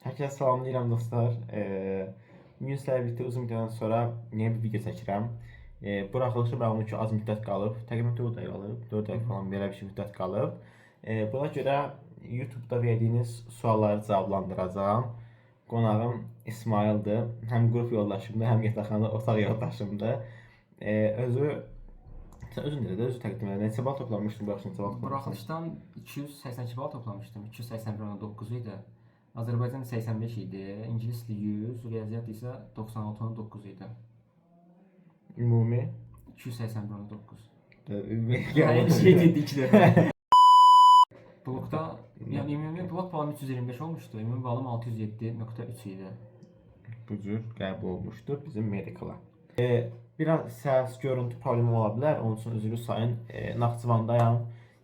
Herkese salamlayıram dostlar. Bugün sizlərlə birlikdə uzun müddətdən sonra yeni bir video çəkirəm. Buraxılışı məlumat ki, az müddət qalıb. Təqribən 4 ay qalıb. 4 ay falan belə bir şey müddət qalıb. Buna görə YouTube-da verdiyiniz sualları cavablandıracağam. Qonağım İsmaildir. Həm qrup yoldaşımdır, həm yataqxana otaq yoldaşımdır. Özü Sən özün də özü təqdim elə. Neçə bal toplamışdın bu axşam? Neçə bal toplamışdın? Buraxılışdan 282 bal toplamışdım. 281.9 idi. Azərbaycan 85 idi. İngilis dili 100, riyaziyyat isə 96.9 idi. Ümumi 281.9. Ümumi Yəni şey dedik də. Blokda yəni ümumi blok balım 325 olmuşdu. Ümumi balım 607.3 idi. Bu cür qəbul olmuşdur bizim medikala. Biraz səs, görüntü problemi ola bilər. Onun üçün üzrlü sayın. Naxçıvandayam.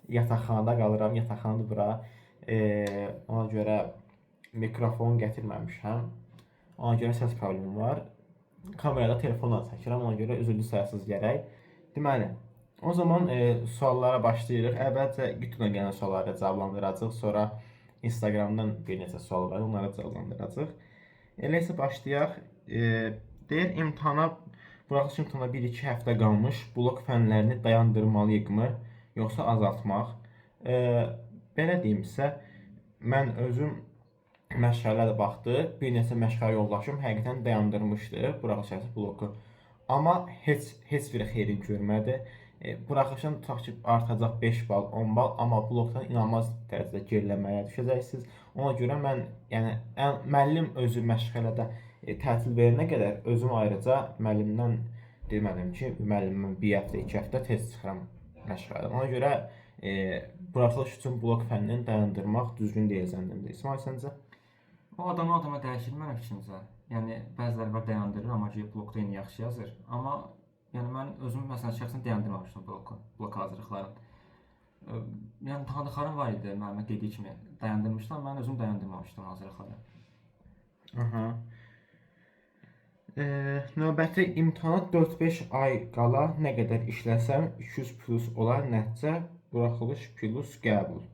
Yataqxanada qalıram. Yataqxanadır bura. Ona görə mikrofon gətirməmişəm. Ona görə səs problemi var. Kamerada telefonla çəkirəm. Ona görə üzrlü sayısız gərək. Deməli, o zaman suallara başlayırıq. Əvvəlcə YouTube-dan gələn sualları cavablandıracağıq. Sonra Instagramdan bir neçə sual var. Onları cavablandıracağıq. Elə isə başlayaq. Deyir, buraxılış imtahana 1-2 həftə qalmış. Blok fənlərini dayandırmalıyıqmı, yoxsa azaltmaq? Belə deyimsə, mən özüm məşğələdə baxdı. Bir neçə məşğələ yoldaşım həqiqətən dayandırmışdı buraxılış bloku. Amma heç bir xeyrini görmədi. Buraxılışın tutaq ki, artacaq 5 bal, 10 bal, amma blokdan inanılmaz dərəcədə geriləməyə düşəcəksiniz. Ona görə mən, yəni müəllim özü məşğələdə tətil verənə qədər özüm ayrıca müəllimdən demədim ki, müəllimdən 1 həftə, 2 həftə tez çıxıram məşğələdən. Ona görə buraxılış üçün blok fənnini dayandırmaq düzgün deyil zənnimdə. İsmail, səncə? O adamdan adama dəyişir mənim fikrimcə. Yəni bəziləri var dayandırır, amma ki blokda yeni yaxşı yazır. Amma yəni mən özüm məsələn şəxsən dayandırmamışdım blok hazırlıqların. Yəni tanıdıqlarım var idi, müəllimə dediyi kimi dayandırmışlar, mən özüm dayandırmamışdım hazırlıqları. Aha. Növbəti imtahana 4-5 ay qala nə qədər işləsəm 200 plus olar nəticə, buraxılış plus qəbul.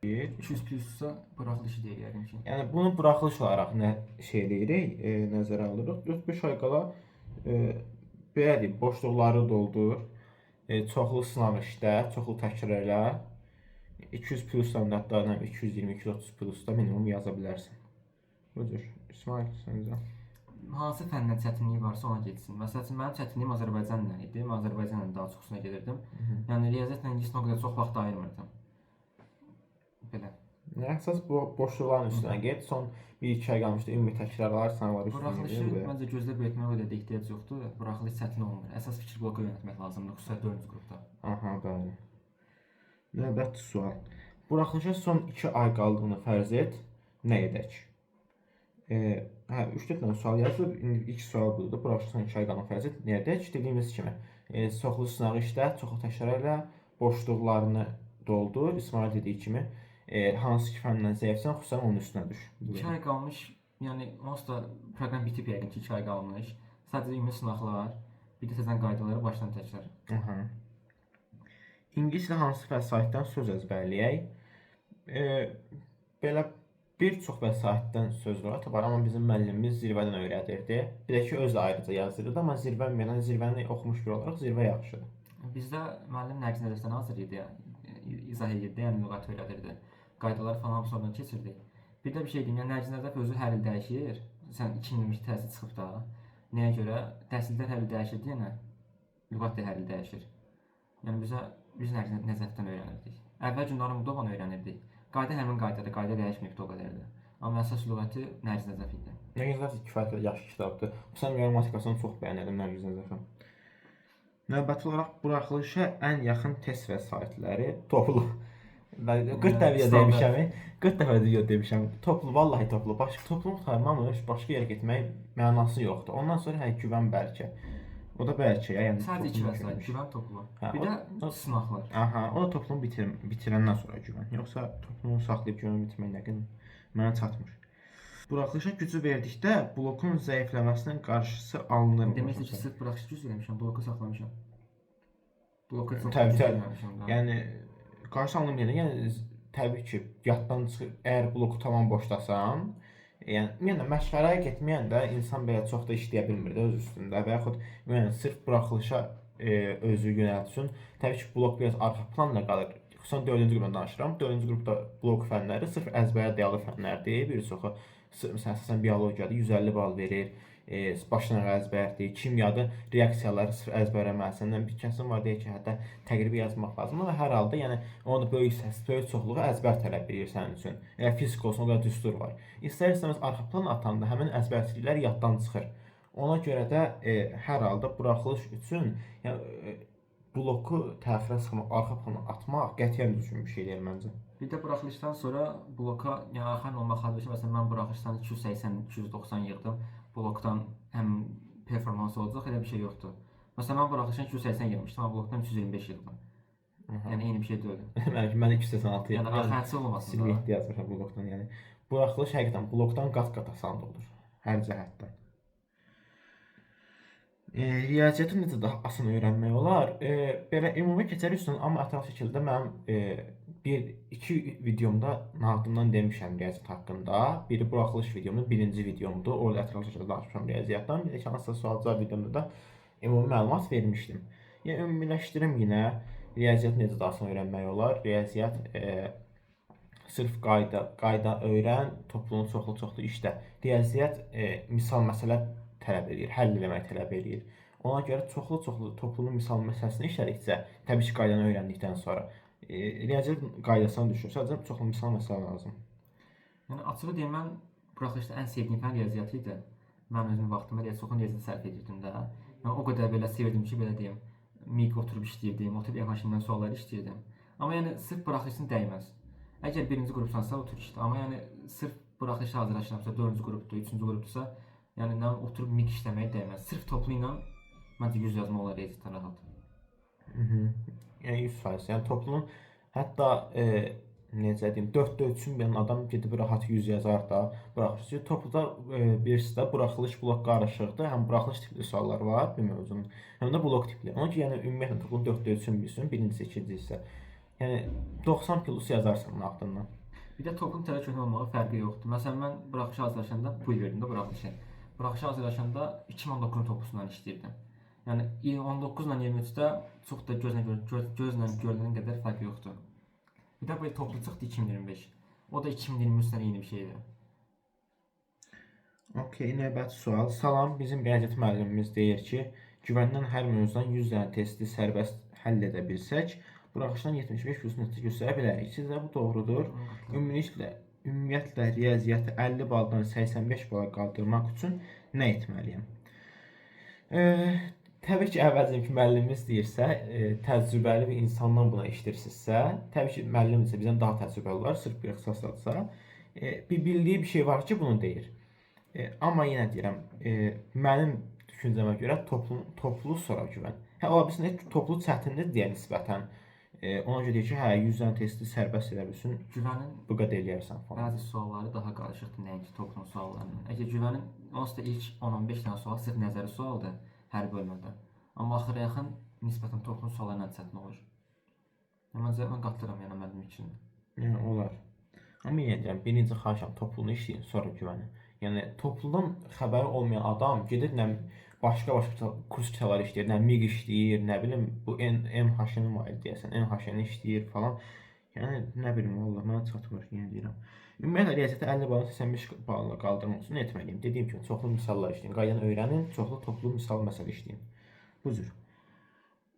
200 plussa buraxılışı deyir yəqin ki. Yəni bunu buraxılış olaraq nə şey eləyirik, nəzərə alırıq. 4-5 ay qala belə deyim, boşluqları doldur. Çoxlu sınaq işlə, çoxlu təkrar elə. 200 plusdan da hətta 220-230 plusda minimum yaza bilərsən. Bu cür. İsmail, səncə? Hansı fəndən çətinliyi varsa ona getsin. Məsələn, mənim çətinliyim Azərbaycanla idi. Mən Azərbaycanla daha çoxsuna gedirdim. Yəni riyaziyyatla ingilislə o qədər çox vaxt ayırmırdım. Belə. Əsas bu boşluqların üstünə get. Son 1-2 ay qalmışdı. Ümumi təkrarlar, sınaqlar üstünə Buraxılışı məncə gözlə böyütməyə o qədər ehtiyac yoxdur. Buraxılış çətin olmur. Əsas fikir bloku yönətmək lazımdır, xüsusilə 4-cü qrupda. Aha, bəli. Növbəti sual. Buraxılışa son 2 ay qaldığını fərz et. Nə edək? 3-4 dənə sual yazılıb. İndi ilk sual budur. Buraxılışa son 2 ay qaldığını fərz et. Nə edək? Dediyimiz kimi, çoxlu sınaq işlə, çoxlu təkrar elə, boşluqlarını doldur. İsmail dediyi kimi, hansı ki fəndən zəifsən, xüsusən onun üstünə düş. 2 ay qalmış, yəni onsuz da proqram bitib yəqin ki 2 ay qalmış. Sadəcə ümumi sınaqlar, bir də təzən qaydaları başdan təkrar. Aha. İngiliscə hansı vəsaitdən söz əzbərləyək? Belə bir çox vəsaitdən söz var, amma bizim müəllimimiz zirvədən öyrədirdi. Bir də ki, özü ayrıca yazdırırdı, amma zirvəni oxumuş bir olaraq zirvə yaxşıdır. Bizdə müəllim Nərgiz Nədəfdən hazır idi, izah edirdi, yəni lüğət öyrədirdi. Qaydaları falan hamısı oradan keçirdik. Bir də bir şey deyim, yəni Nərgiz Nədəf özü hər il dəyişir. Sən 2 illik təhsil çıxıb da, nəyə görə? Təhsillər hər il dəyişirdi, yəni lüğət də hər il dəyişir. Yəni biz Nərgiz Nədəfdən öyrənirdik. Əvvəl günləri Mudovan öyrənirdik. Qayda həmin qaydadır, qayda dəyişməyibdi o qədərdir. Amma əsas lüğəti Nərgiz Nədəf idi. Nərgiz Nədəf kifayət yaxşı kitabdır. Sən qrammatikasını çox bəyənirdim Nərgiz Nədəfin. Növbəti olaraq buraxılışa ən yaxın test vəsaitləri toplu. 40 dəfə demişəm. 40 dəfə demişəm. Toplu, vallahi toplu. Başqa toplu qurtarmamış, başqa yerə getmək mənası yoxdur. Ondan sonra güvən bəlkə. O da bəlkə, yəni sadəcə 2 vəsait, güvən toplu. Bir də sınaqlar. Aha, o da toplumu bitirəndən sonra güvən. Yoxsa toplumu saxlayıb güvən bitirmək nə mənə çatmır. Buraxılışa gücü verdikdə blokun zəifləməsinin qarşısı alınır. Demək ki, sırf buraxılış gücü vermişəm, bloku saxlamışam. Bloku çox vermişəm. Yəni qarşı alınır yəni təbii ki, yaddan çıxır. Əgər bloku tamam boşlasan, Yəni ümumiyyətlə məşğələyə getməyəndə insan belə çox da işləyə bilmir də öz üstündə və yaxud ümumiyyətlə sırf buraxılışa özü yönəltsin. Təbii ki, blok biraz arxa planda qalır. Xüsusən 4-cü qrupdan danışıram. 4-cü qrupda blok fənləri sırf əzbərə dayalı fənlərdir. Bir çoxu məsələn əsasən biologiyadır, 150 bal verir. Başdan ayağa əzbərdir. Kimyada reaksiyaları sırf əzbərləməlisən. Bir kəsim var deyir ki, hətta təqribi yazmaq lazımdır və hər halda yəni onun böyük böyük çoxluğu əzbər tələb edir sənin üçün. Elə fizik olsun, o qədər düstur var. İstər-istəməz arxa plan atanda həmin əzbərçiliklər yaddan çıxır. Ona görə də hər halda buraxılış üçün yəni bloku təxirə salmaq, arxa plana atmaq qətiyyən düzgün bir şey deyil məncə. Bir də buraxılışdan sonra bloka yəni arxayın olmaq lazımdır. Məsələn, mən buraxılışdan 280, 290 yığdım. Blokdan həm performans olacaq, elə bir şey yoxdur. Məsələn, mən buraxılışdan 280 yığmışdım, amma blokdan 325 yığdım. Yəni eyni bir şey deyil. Mən 286 Yəni yığdım. arxayıcı olmasın. Silviyet yazmışam blokdan, yəni. Buraxılış həqiqətən blokdan qat-qat asan olur. Hər cəhətdən. Riyaziyyatı necə daha asan öyrənmək olar? Belə ümumi keçərik üstündən, amma ətraflı şəkildə mənim iki videomda haqqından demişəm riyaziyyat haqqında. Biri buraxılış videomdur, birinci videomdur. Orada ətraflı şəkildə danışmışam riyaziyyatdan. Bir də ki, hansısa sual-cavab videomda da ümumi məlumat vermişdim. Yəni ümumiləşdirim yenə riyaziyyat necə daha asan öyrənmək olar? Riyaziyyat sırf qayda öyrən, topluluğun çoxlu işlə. Riyaziyyat misal məsələ tələb edir, həll etmək tələb edir. Ona görə çoxlu topluluğun misal məsələsini işlədikcə, təbii ki, qaydanı öyrəndikdən sonra riyaziyyat qaydasına düşür. Sadəcə çoxlu misal məsələ lazım. Yəni açığı deyim, mən buraxılışda ən sevdiyim fən riyaziyyat idi. Mən özüm vaxtımda çoxlu riyaziyyat sərf edirdim də. Yəni o qədər belə sevirdim ki, belə deyim, mig oturub işləyirdim, oturub ev-haşimdən sualları işləyirdim. Amma yəni sırf buraxılışın dəyməz. Əgər birinci qrupsansa otur işlə. Amma yəni sırf buraxılışa hazırlaşıramsa, 4-cü qrupdur, 3-cü qrupdursa, yəni nə oturub mig işləməyə dəyməz. Sırf toplu ilə məncə 100 yazma olar riyaziyyatdan rahat. Yəni 100%. Yəni topluluğun hətta necə deyim, 4-də 3-ün bir adam gedib rahat 100 yazar da buraxılış. Topluda birisi də buraxılış blok qarışıqdır. Həm buraxılış tipli suallar var bir mövzunun, həm də blok tipli. Onun ki, yəni ümumiyyətlə topluluğun 4-də 3-ün bilsin, birincisi, ikincisi isə. Yəni 90 plus yazarsan altından. Bir də toplum tərəf köhnə olmağı fərqi yoxdur. Məsələn, mən buraxılışa hazırlaşanda bu verdim də buraxılışı. Buraxılışa hazırlaşanda 2019-un toplusundan işləyirdim. Yəni 19 ilə 23-də çox da gözlə görülən qədər fərq yoxdur. Bir də bu toplu çıxdı 2025. O da 2023-dən eyni bir şeydir. Okey, növbəti sual. Salam, bizim riyaziyyat müəllimimiz deyir ki, güvəndən hər mövzudan 100 dənə testi sərbəst həll edə bilsək, buraxılışdan 75% nəticə göstərə bilərik. Sizcə bu doğrudur? Ümumiyyətlə riyaziyyatı 50 baldan 85 bala qaldırmaq üçün nə etməliyəm? Təbii ki, əvvəlcəki müəllimimiz deyirsə, təcrübəli bir insandan buna eşidirsinizsə, təbii ki, müəllim isə bizdən daha təcrübəli olar, sırf bir ixtisasdadırsa, bildiyi bir şey var ki, bunu deyir. Amma yenə deyirəm, mənim düşüncəmə görə toplu sonra güvən. Ola bilsin, toplu çətindir deyə nisbətən. Ona görə deyir ki, 100 dənə testi sərbəst edə bilsin, Güvənin bu qədər eləyərsən falan. bəzi sualları daha qarışıqdır, nəinki toplum suallarının. Əgər güvənin onsuz da ilk 10-15 dənə sual sırf nəzəri sualdır hər bölmədə. Amma axıra yaxın nisbətən toplum suallarla çətin olur. Məncə mən qatılıram yəni mənim üçün. Yəni olar. Amma yenə deyirəm, birinci xahişəm topluluğunu işləyin, sonra güvənin. Yəni topluluğun xəbəri olmayan adam gedir nə başqa kurs kitaları işləyir, nə MIG işləyir, nə bilim bu MHN var deyəsən, MHN işləyir falan. Yəni nə bilim vallah mənə çatmır, yenə deyirəm. Ümumiyyətlə riyaziyyatı 50 baldan 85 balla qaldırmaq üçün nə etməliyəm? Dediyim kimi çoxlu misallar işləyin, qaydanı öyrənin, çoxlu toplu misal məsələ işləyin. Bu cür.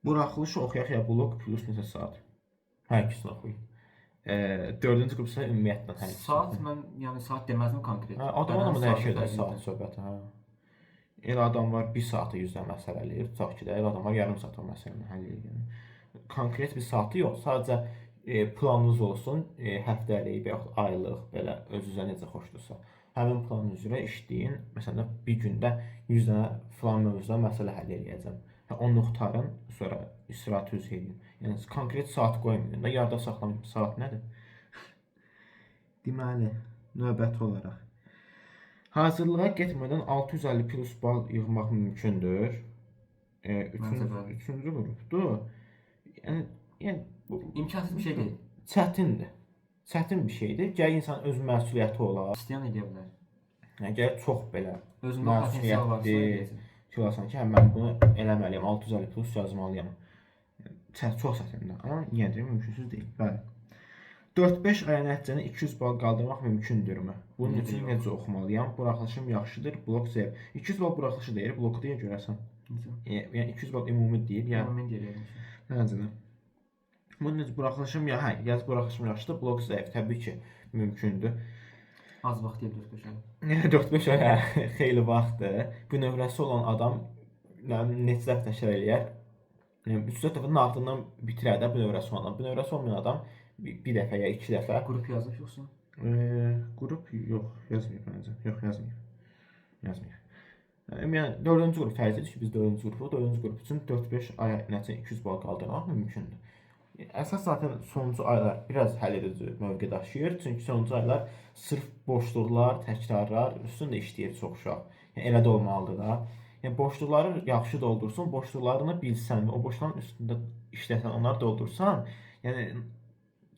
Buraxılışı oxuyaq ya blok plus neçə saat? Hər ikisini oxuyun. 4-cü qrup isə ümumiyyətlə hər ikisini. Saat mən yəni saat deməzdim konkret. Adam dəyişir də saat söhbəti, hə. Elə adam var 1 saata 100 dənə məsələ eləyir, tutaq ki də, elə adam var yarım saat o məsələni həll edir. Konkret bir saatı yox, sadəcə planınız olsun, həftəlik və yaxud aylıq, belə özünüzə necə xoşdursa. Həmin planın üzrə işləyin. Məsələn, bir gündə 100 dənə filan mövzuda məsələ həll eləyəcəm. Onu qurtarın, sonra istirahət edin. Yəni konkret saat qoymayın da, yarıda saxlamayın. Saat nədir? Deməli, növbəti olaraq hazırlığa getmədən 650 plus bal yığmaq mümkündür. Üçüncü qrupdur. Yəni bu İmkansız bir şey deyil. çətindir. Çətin bir şeydir. Gəl insan öz məsuliyyəti olar. İstəyən edə bilər. Yəni gəlir çox belə Özündə o potensial varsa məsuliyyətli eləyəcək. şey olasan ki, hə mən bunu eləməliyəm, 650 plus yazmalıyam. Çox çətindir, amma yenə də mümkünsüz deyil. Bəli. 4-5 aya nəticəni 200 bal qaldırmaq mümkündürmü? Bunun üçün necə oxumalıyam? Buraxılışım yaxşıdır, blok zəif. 200 bal buraxılışı deyir, bloku deyə görəsən. Yəni 200 bal ümumi deyil, yəni. Ümumi deyirəm. Məncə də. Bunun necə buraxılışım ya, hə, yaz buraxılışım yaxşıdır, blok zəif, təbii ki, mümkündür. Az vaxt deyil 4-5 ay. 4-5 ay hə, xeyli vaxtdır. Bu növrəsi olan adam neçə dəfə təkrar eləyər? 3-4 dəfənin ardından bitirər də bu növrəsi olan adam. Bu növrəsi olmayan adam bir dəfə ya 2 dəfə. Qrup yazıb yoxsa? Qrup yox, yazmayıb məncə. Yox, yazmayıb. Yazmayıb. Yəni 4-cü qrup fərzidir ki, biz 4-cü qrupuq. 4-cü qrup üçün 4-5 ay nəticə 200 bal qaldırmaq mümkündür. Əsas zaten sonuncu aylar biraz həll edici mövqe daşıyır. Çünki sonuncu aylar sırf boşluqlar, təkrarlar üstündə işləyir çox uşaq. Yəni elə də olmalıdır da. Yəni boşluqları yaxşı doldursun, boşluqlarını bilsən və o boşluqların üstündə işləsən, onları doldursan, yəni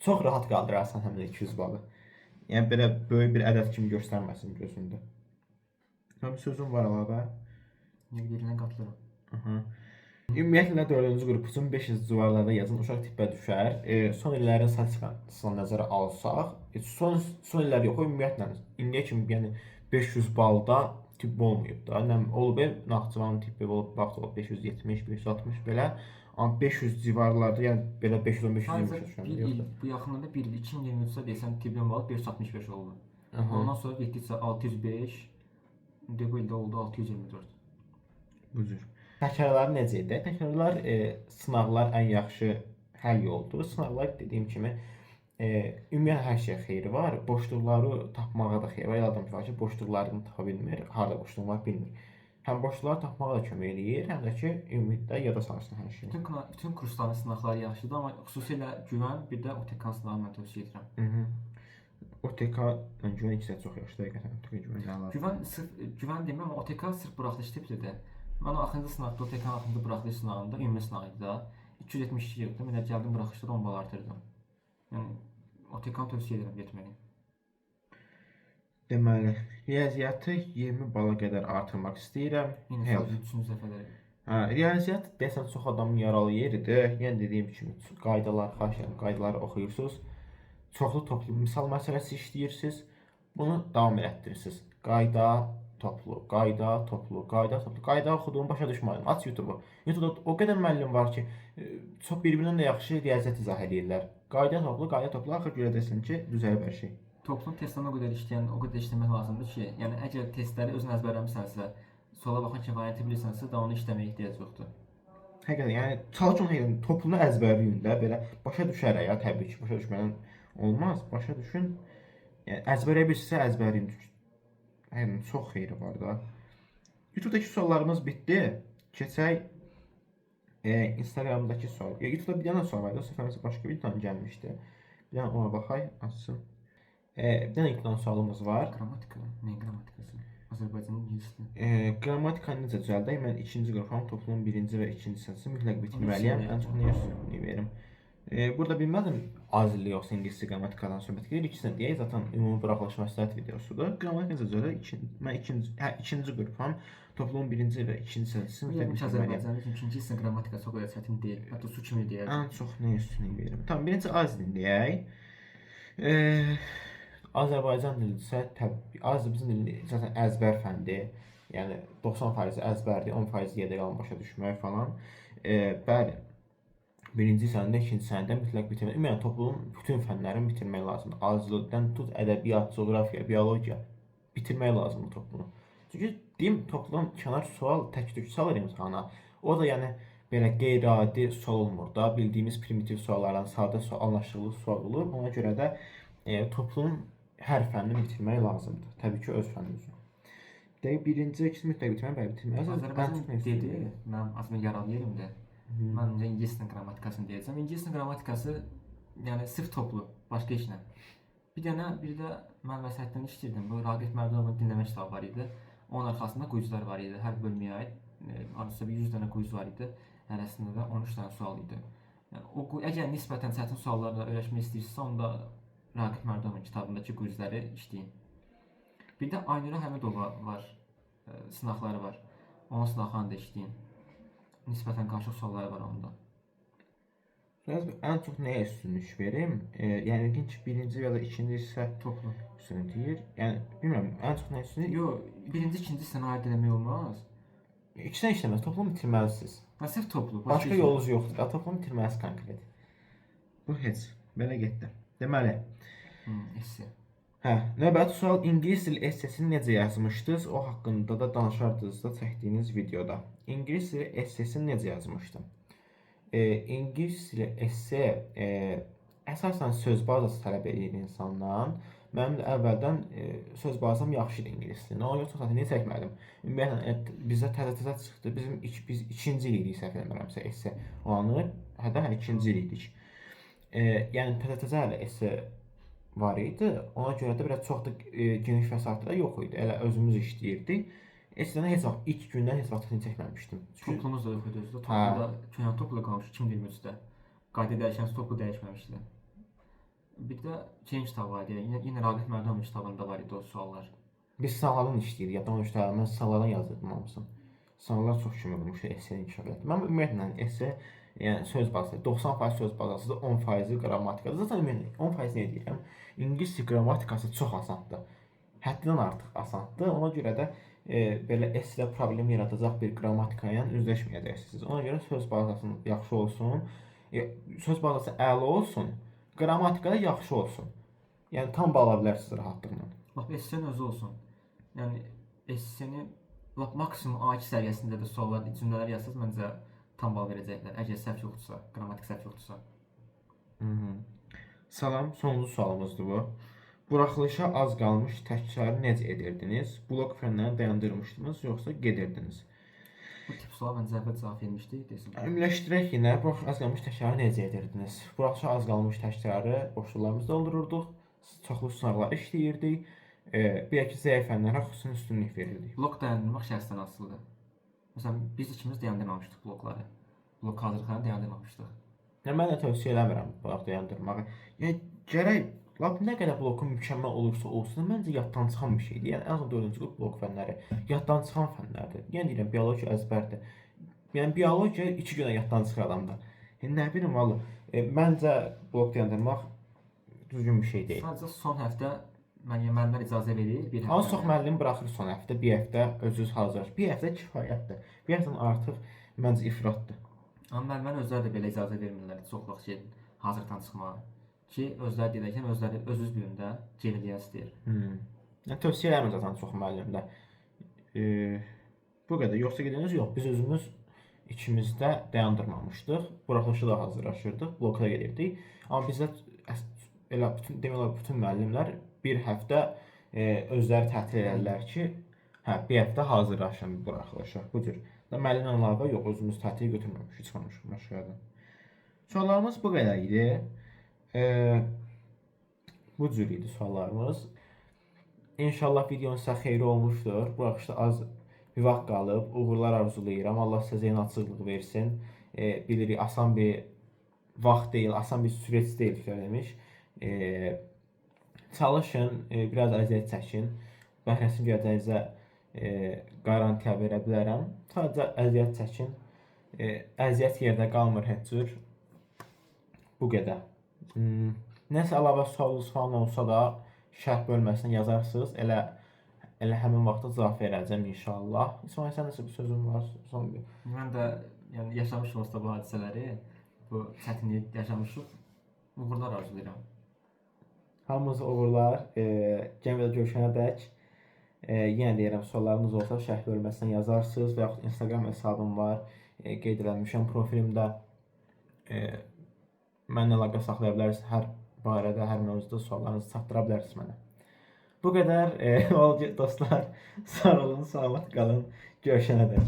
çox rahat qaldırarsan həmin 200 balı. Yəni belə böyük bir ədəd kimi göstərməsin gözündə. Tam sözüm var əlavə. Yerindən qatılıram. Aha. Ümumiyyətlə 4-cü qrup üçün 500 civarlarda yazın uşaq tippə düşər. Son illərin statistikasına nəzərə alsaq, son illər yox, ümumiyyətlə indiyə kimi yəni 500 balda tibb olmayıb da. Nə olub, Naxçıvanın tippi olub, vaxt olub 570, 560 belə. Amma 500 civarlarda, yəni belə 515-520 düşür. Bu yaxınlarda 1 il 2023-də desən tibbin balı 565 oldu. Ondan sonra getdikcə 605, indi bu ildə oldu 624. Bu cür. Təkrarlar necə idi? Təkrarlar sınaqlar ən yaxşı həll yoldur. Sınaqlar dediyim kimi ümumən hər şeyə xeyri var. Boşluqları tapmağa da xeyri var. Adam var ki, boşluqlarını tapa bilmir, harda boşluq var bilmir. Həm boşluqları tapmağa da kömək eləyir, həm də ki, ümumiyyətlə yada salsın hər şeyi. Bütün kursların sınaqları yaxşıdır, amma xüsusilə güvən, bir də OTK sınağını mən tövsiyə edirəm. OTK güvən ikisi də çox yaxşıdır, həqiqətən. OTK güvən əladır. Güvən deməm, amma OTK sırf buraxılış tiplidir. Mən o axırıncı sınaqda, OTK-nın axırıncı buraxılış sınağında, ümumi sınağıydı da, 272 yığdım, elə gəldim buraxılışda 10 bal artırdım. Yəni, OTK-nı tövsiyə edirəm getməyi. Deməli, riyaziyyatı 20 bala qədər artırmaq istəyirəm. Yenə sadəcə 3-cü dəfələri. Riyaziyyat desən çox adamın yaralı yeridir. Yəni dediyim kimi qaydalar, xahiş edirəm, qaydaları oxuyursunuz. Çoxlu toplu misal məsələsi işləyirsiniz. Bunu davam etdirirsiniz. Qayda, toplu, qayda, toplu, qayda, toplu. Qayda oxuduğumu başa düşmədim. Aç YouTube-u. YouTube-da o qədər müəllim var ki, çox bir-birindən də yaxşı riyaziyyat izah edirlər. Qayda, toplu, axır görəcəksən ki, düzəlib hər şey. Toplum testlərinə o qədər işləmək lazımdır ki, yəni əgər testləri özün əzbərləmisənsə, sola baxan ki, variantı bilirsənsə, da onu işləməyə ehtiyac yoxdur. Həqiqətən, yəni çalışın həqiqətən toplunu əzbərləyin də, belə başa düşərək ya, təbii ki, başa düşmədən olmaz. Başa düşün. Yəni əzbərləyə bilirsinizsə əzbərləyin. Həqiqətən çox xeyri var da. YouTube-dakı suallarımız bitdi. Keçək Instagram-dakı sual. YouTube-da bir dənə sual var idi, o səfərimizə başqa bir dənə gəlmişdi. Bir dənə ona baxaq, açsın. Bir dənə ilk sualımız var. Qrammatika, nə qrammatikası? Azərbaycanın ingilisli. Qrammatikanı necə düzəldək? Mən ikinci qrupumun toplumun birinci və ikinci hissəsini mütləq bitirməliyəm. Ən çox nəyə üstünlük verim? Burada bilmədim az illi yoxsa ingiliscə qrammatikadan söhbət gedir. İkisini deyək, zaten ümumi buraxılış məsləhət videosudur. Qrammatika necə düzəldək? Mən ikinci qrupum toplumun birinci və ikinci hissəsini mütləq bitirməliyəm. Azərbaycanın ikinci hissəsinin qrammatika çox qədər çətin deyil. Hətta su kimi deyək. Ən çox nəyə üstünlük verim? Tamam, birinci az dilini deyək. Azərbaycan dilidirsə, təbii Azərbaycan dili zaten əzbər fəndi. Yəni 90% əzbərdir, 10% yerdə qalan başa düşmək falan. Bəli. Birinci sənədə, ikinci sənədə mütləq bitirmək. Ümumən toplumun bütün fənlərini bitirmək lazımdır. Azlıqdan tut ədəbiyyat, coğrafiya, biologiya bitirmək lazımdır toplunu. Çünki deyim toplum kənar sual tək-tük salır imtahana. O da yəni belə qeyri-adi sual olmur da. Bildiyimiz primitiv suallardan sadə sual, anlaşılır sual olur. Ona görə də toplumun hər fənnini bitirmək lazımdır. Təbii ki, öz fənnimiz. Dəqiq birinci və ikinci mütləq bitirmək. Azərbaycan dedi, mən aslında yaralı yerimdə. Mən öncə ingiliscə qrammatikasını deyəcəm. İngiliscə qrammatikası yəni sırf toplu, başqa heç nə. Bir də mən vəsaitdən işləyirdim. Bu Raqib Mərdovun dinləmə kitabı var idi. Onun arxasında quizlər var idi. Hər bölməyə aid arasında 100 dənə quiz var idi. Hərəsində də 13 dənə sual idi. Yəni əgər nisbətən çətin suallarla öyrəşmək istəyirsinizsə, onda Raqib Mərdovun kitabındakı quizləri işləyin. Bir də Aynura Həmidova var. Sınaqları var. Onun sınaqlarını da işləyin. Nisbətən qarşı sualları var onda. Biraz ən çox nəyə üstünlük verim? Yəni ki, birinci ya da ikinci hissə Toplu. üstünlük deyir. Yəni bilmirəm, ən çox nə üstünlük? Yox, birinci, ikinci ssenari demək olmaz. İkisinə işləməz, toplam bitirməlisiniz. Ha, sırf toplu. Başqa yolunuz yoxdur. Da toplam bitirməlisiniz konkret. Bu heç. Belə getdi. Deməli, Esse. Növbəti sual ingilis dili essesini necə yazmışdınız? O haqqında da danışardınız da çəkdiyiniz videoda. İngilis dili essesini necə yazmışdım? İngilis dili esse əsasən söz bazası tələb edir insandan. Mənim də əvvəldən söz bazam yaxşı idi ingilis dilində. Ona görə çox çətinlik çəkmədim. Ümumiyyətlə bizə təzə çıxdı. Biz ikinci il idik səhv eləmirəmsə esse olanı. Hətta ikinci il idik. Yəni təzə hələ esse var idi. Ona görə də biraz çox da geniş vəsaitlər də yox idi. Elə özümüz işləyirdik. Esse-dən heç vaxt ilk gündən heç vaxt çətinlik çəkməmişdim. Toplumuz da yox idi özü də. Toplumda köhnə toplu qalmış 2023-də. Qayda dəyişən toplu dəyişməmişdi. Bir də Change kitabı var idi. Yenə Raqib Mərdənovun kitabında var idi o suallar. Biz sınaqlardan işləyirdik. Yaddan düşdü. Mən sınaqlardan yazırdım hamısını. Sınaqlar çox kömək olmuş esse-ni inkişaf etdim. Mən ümumiyyətlə esse yəni söz bazası 90% söz bazasıdır, 10% qrammatikadır. Zaten ümumiyyətlə 10% nə deyirəm? İngilis dil qrammatikası çox asandır. Həddindən artıq asandır. Ona görə də belə esse-də problem yaradacaq bir qrammatika ilə üzləşməyəcəksiniz. Ona görə söz bazasının yaxşı olsun, söz bazası əla olsun, qrammatika da yaxşı olsun. Yəni tam bal ala bilərsiniz rahatlıqla. Bax, esse-nin özü olsun. Yəni esse-ni lap maksimum A2 səviyyəsində də suallar, cümlələr yazsaz məncə tam bal verəcəklər. Əgər səhv yoxdursa, qrammatik səhv yoxdursa. Salam, sonuncu sualımızdır bu. Buraxılışa az qalmış təkrarı necə edirdiniz? Blok fənlərini dayandırmışdınız, yoxsa gedirdiniz? Bu tip sual məncə əvvəl cavab vermişdik, desin. Ümumiləşdirək yenə, buraxılışa az qalmış təkrarı necə edirdiniz? Buraxılışa az qalmış təkrarı boşluqlarımızı doldururduq, çoxlu sınaqlar işləyirdik, bir ki zəif fənlərə xüsusi üstünlük verirdik. Blok dayandırmaq şəxsdən asılıdır. Məsələn, biz ikimiz dayandırmamışdıq blokları. Blok hazırlıqlarını dayandırmamışdıq. Mən də tövsiyə eləmirəm blok dayandırmağı. Yəni gərək lap nə qədər blokun mükəmməl olursa olsun, məncə yaddan çıxan bir şeydir. Yəni ən azından 4-cü qrup blok fənləri yaddan çıxan fənlərdir. Yəni deyirəm biologiya əzbərdir. Yəni biologiya 2 günə yaddan çıxır adamda. Yəni nə bilim vallahi, məncə blok dayandırmaq düzgün bir şey deyil. Sadəcə son həftə müəllimlər icazə verir, bir həftə. Az çox müəllim buraxır son həftə, bir həftə özünüz hazırlayın. Bir həftə kifayətdir. Bir həftədən artıq məncə ifratdır. Amma müəllimlər özləri də belə icazə vermirlər çox vaxt hazırlıqdan çıxmağa. Ki özləri deyirlər ki, özləri öz dilində geriləyə istəyir. Yəni tövsiyə eləmir zaten çox müəllim də. Bu qədər. Yoxsa gediniz? Yox. Biz özümüz ikimiz də dayandırmamışdıq. Buraxılışı da hazırlaşırdıq, bloka gedirdik. Amma bizdə elə demək olar bütün müəllimlər bir həftə özləri tətil edirlər ki, bir həftə hazırlaşın buraxılışa. Bu cür. Müəllimdən əlavə yox, özümüz tətil götürməmişik, çıxmamışıq məşğələdən. Suallarımız bu qədər idi. Bu cür idi suallarımız. İnşallah videonun sizə xeyri olmuşdur. Buraxışda az bir vaxt qalıb. Uğurlar arzulayıram. Allah sizə zeyn açıqlıq versin. Bilirik, asan bir vaxt deyil, asan bir süreç deyil söyləmiş. Çalışın, biraz əziyyət çəkin. Bəhrəsini görəcəyinizə qarantiya verə bilərəm. Sadəcə əziyyət çəkin. Əziyyət yerdə qalmır heç cür. Bu qədər. Nəsə əlavə sualınız falan olsa da şərh bölməsinə yazarsınız. Elə həmin vaxtda cavab verəcəm inşallah. İsmail, sən nəsə bir sözün var? Son bir. Mən də yəni yaşamışıq olsa bu hadisələri, bu çətinliyi yaşamışıq. Uğurlar arzulayıram. Hamımız uğurlar. Gəmidə görüşənədək yenə deyirəm, suallarınız olsa şərh bölməsinə yazarsınız və yaxud Instagram hesabım var. Qeyd eləmişəm profilimdə. Mənlə əlaqə saxlaya bilərsiniz. Hər barədə, hər mövzuda suallarınızı çatdıra bilərsiniz mənə. Bu qədər. Dostlar, sağ olun, salamat qalın. Görüşənədək.